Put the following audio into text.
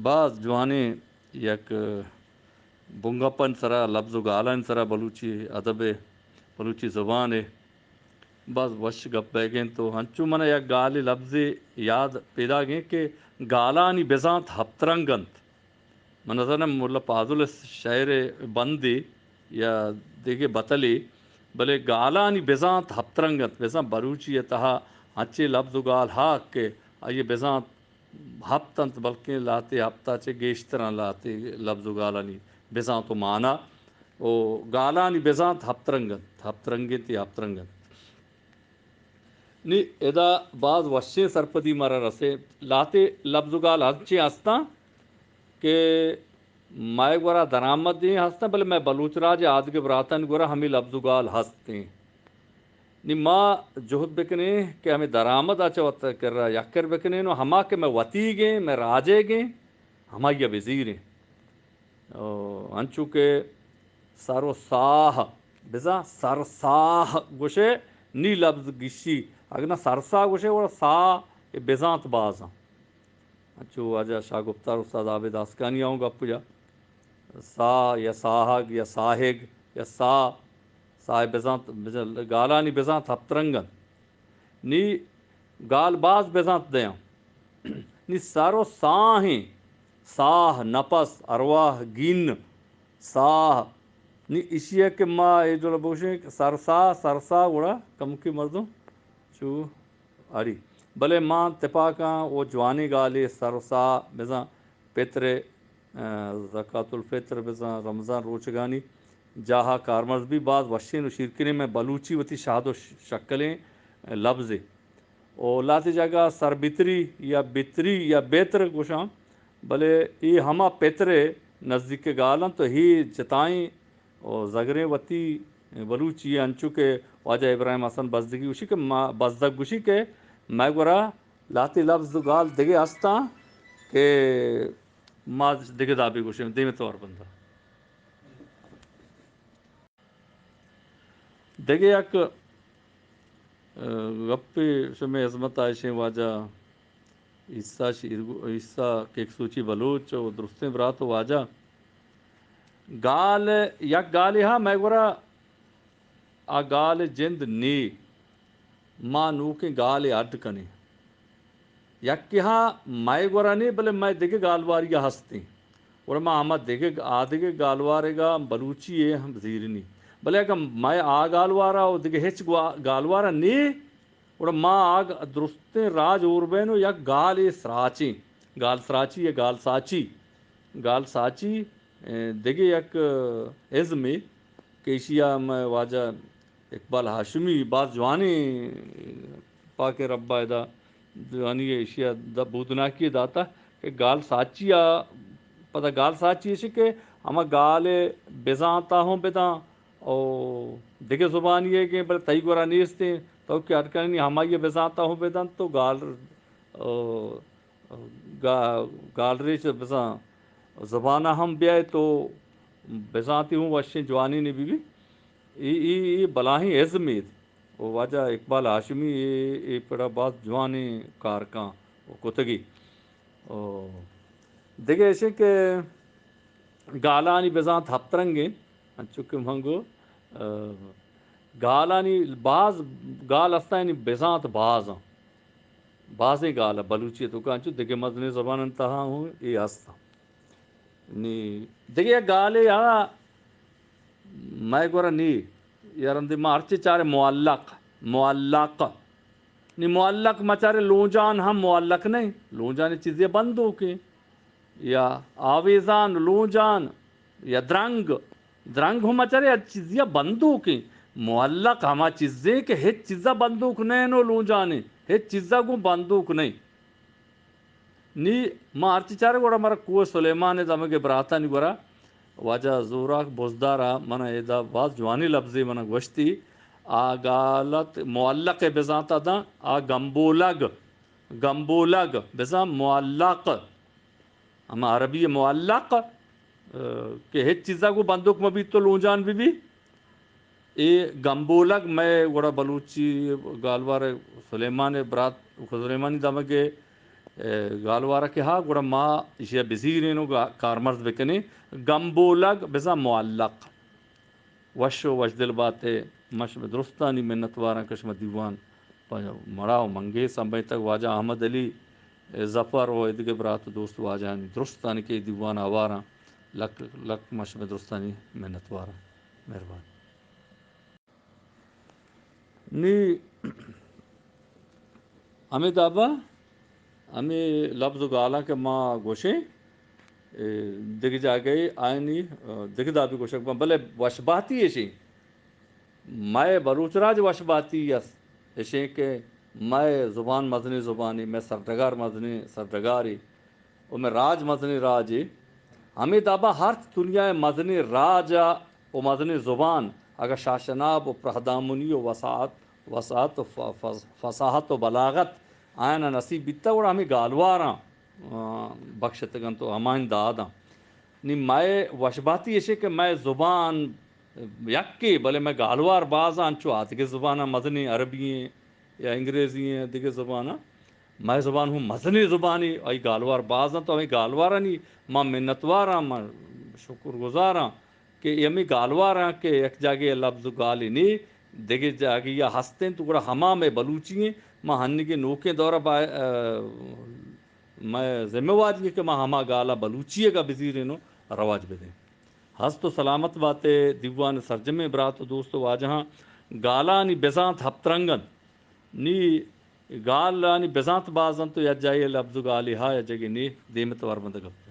بعض جوانے یک بنگاپن سرا لفظ و گالان سرا بلوچی ادب بلوچی زبان ہے بعض وش گپ بہ گئیں تو ہنچو من یک گال لفظ یاد پیدا گئیں کہ گالانی بزانت ہفترنگنت من نظر ملا پازل شعر بندی یا دیکھے بتلی بلے گالانی بزانت ہفترنگنت بزان بروچی تہا ہنچے لفظ و گال ہاک کے آئیے بزانت ہفتنت بلکہ لاتے ہفتہ چے گیشتران لاتے لفظ و گالانی بزانت و معنی او گالانی بزانت ہفترنگنت یا ہفترنگنت نی ادا بعض وشے سرپدی مرا رسے لاتے لفظ و گال ہنچے ہستا کہ مائے گورا درآمد دیں ہستا بلے میں بلوچ راج آد کے براتن گورا ہمیں لفظ و گال ہستے نی ماں جہد بکنے کہ ہمیں درآمد آچا وقت کر رہا یکر بکنے نو ہما کہ میں وطی گئیں میں راجے گئیں ہما یا وزیر ہیں انچو کہ سر و ساہ بزا سر ساہ گوشے نی لفظ گشی اگر سرسا گوشے وہ سا بزانت باز ہاں انچو آجا شاہ گفتار استاد عابد آسکانی آؤں گا پجا سا یا ساہگ یا ساہگ یا سا بزانت گالانی بزانت ہفترنگن نی گال باز بزانت دیاں نی سر و ساہیں ساہ نفس ارواح گین ساہ نی اسی ہے کہ ماں یہ جو بوشیں سرسا گوڑا کم کی مردوں چو آری بلے ماں تپاکاں وہ جوانی گالے سرسا بزاں پترے زکاة الفطر بزاں رمضان روچگانی جاہا کارمرز بھی بعض وشین و شرکنے میں بلوچی وتی شہد و شکلیں لفظ او لاتی جگہ سر بتری یا بیتر گوشاں بلے ای ہما پیترے نزدیک گالن تو ہی جتائیں اور زگریں وتی بلوچی انچو کے واجہ ابراہیم حسن بزدگی گوشی کہ بزدگ گوشی کہ میں گورا لاتی لفظ گال دگے ہستا کہ ما دگے دابی گوشی دیمے طور بندہ دگے یک گپی شمی عظمت آئیشیں واجہ عیسیٰ کے ایک سوچی بلوچ و درستیں برات واجہ گال یک گالی ہاں میں گورا آ گال جند نی ماں نوکیں گال اڈ کنے یک کہ ہاں میں گورا نہیں بلے میں دیکھے گالواری ہستے اور ماں ہما دیکھے آدھے گالوارے گا بلوچی ہے ہم زیرنی بلے اگر میں آ گالوارا اور دیکھے ہچ گالوارا نہیں اور ماں آگ درستیں راج اوربینو یک گال سراچیں گال سراچی یا گال ساچی دیکھے یک عزمی کہ ایشیا میں واجہ اقبال ہاشمی بعض جوانی پاک ربا ادا جوانی ایشیا بودنا کی داتا کہ گال ساچیا پتہ گال ساچی ہے کہ ہما گال بزانتا ہوں بداں او دیکھے زبان یہ کہ بلے تئی گورا نیستے تو کیا ارکنی ہما یہ بزانتا ہوں بداں تو گال ریچ بزاں زبانہ ہم بیائے تو بزانتی ہوں وشیں جوانی نے بھی ای بلاہیں عزمید وہ واجہ اقبال ہاشمی ای پڑا بات جوانی کارکاں وہ کتگی دیکھے ایسے کہ گالانی بزانت ہفترنگیں چونکہ منگو گالانی بعض گال ہستا یعنی بزانت بعض بازیں گال بلوچی تو کانچو دیکھے مدنی زبان انتہا ہوں یہ ہستا نی دیکھے گالے یا میں گورا نی یارندی مارچی چارے معلق نی معلق مچارے لونجان ہم معلق نہیں لونجان چیزیں بندوں کی یا آویزان لونجان یا درنگ ہم مچارے چیزیں بندوں کی معلق ہما چیزیں کہ ہیچ چیزہ بندوق نہیں نو لونجانے ہیچ چیزہ کو بندوق نہیں نی مارچی چارے گوڑا مرا کوہ سلیمان دمگے براتا نی گورا واجہ زوراک بزدارا منا ایدہ بعض جوانی لفظی منا گوشتی آگالت معلق بزانتا دا گمبولگ بزان معلق ہما عربی معلق کہ ہیچ چیزا کو بندوق مبی تو لونجان بھی اے گمبولگ میں گوڑا بلوچی گالوار سلیمانی دمگے گالوارا کہ ہا گوڑا ما یہ بزیرینو کارمرز بکنے گمبولگ بزا معلق وش و وش دل باتے مش درستانی منت وارا کشم دیوان مڑاو منگے سنبھائی تک واجہ احمد علی ظفر و ادگے برات دوست واجہانی درستانی کے دیوان آوارا لک لک مشم درستانی منت وارا مہربان نی ہمیں دابا ہمیں لفظ گالا کہ ماں گوشیں دگ جا گئی آئینی دگ دا بھی گوشک بلے وشباتی ایشی میں بلوچ راج وشباتی یس ایشیں کہ میں زبان مدنی زبانی میں سردگار مدنی سردگاری اور میں راج مدنی راجی ہمیں دابا ہر دنیا مدنی راجا و مدنی زبان اگر شاشناب و پرہدامنی و وسعت و فصاحت و بلاغت آئین نصیب بیتا اور ہمیں گالواراں بخشتگن تو ہمان دادا نی میں وشباتی ایشے کہ میں زبان یکی بلے میں گالوار بازاں چو آتگے زبانہ مدنی عربی ہیں یا انگریزی ہیں دیگے زبانہ میں زبان ہوں مدنی زبانی ای گالوار بازاں تو ہمیں گالوارا نہیں ماں منتواراں ماں شکر گزاراں کہ یمی گالواراں کہ ایک جاگے لفظ گالی نہیں دیگے جاگے یا ہستیں تو گڑا ہما میں بلوچی ہیں ماں ہنی کے نوکیں دورہ میں ذمہ واری کہ ماں ہما گالا بلوچیے کا بزیرینو رواج بدیں ہست و سلامت باتے دیوان سرجمے برات و دوست واجہاں گالانی بزانت ہپترنگن نی گالانی بزانت بازن تو یا جائے لفظ گالی ہا یا جگہ نی دیمت ورمندگم